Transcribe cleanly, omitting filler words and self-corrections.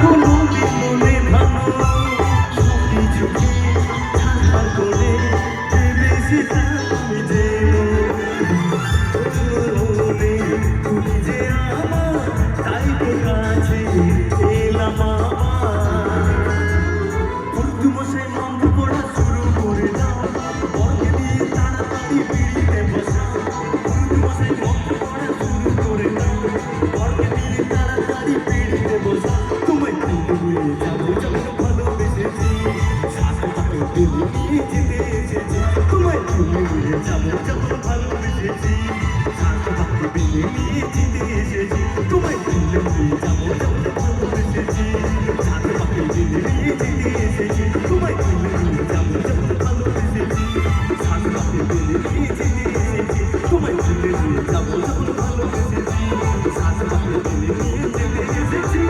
কোনোদিন মনে ভালো সবই ঝুঁকি ঠান্ডা করে ভেবেছিলাম তুমি যে মনে তুমি যে আমার তাই তো কাছে এলাম উর্দু মশাই মন্ত্র পড়া শুরু করে দাও বরকে দিয়ে তাড়াতাড়ি পিড়িতে বসা উর্দু মশাই মন্ত্র পড়া শুরু করে দাও বরকে দিয়ে তাড়াতাড়ি পিড়িতে বসা তোমায় ভুলে যাবো যখন ভালোবেসেছি সাথে তাকে দিলে নিয়ে যেতে এসেছি তোমায় ভুলে যাবো যখন ভালোবেসেছি সাথে তাকে দিলে নিয়ে যেতে এসেছি তোমায় ভুলে যাবো যখন ভালোবেসেছি সাথে তাকে দিলে নিয়ে যেতে এসেছি তোমায় ভুলে যাবো যখন ভালোবেসেছি সাথে তাকে দিলে নিয়ে যেতে এসেছি তোমায় ভুলে যাবো যখন ভালোবেসেছি সাথে তাকে দিলে নিয়ে যেতে এসেছি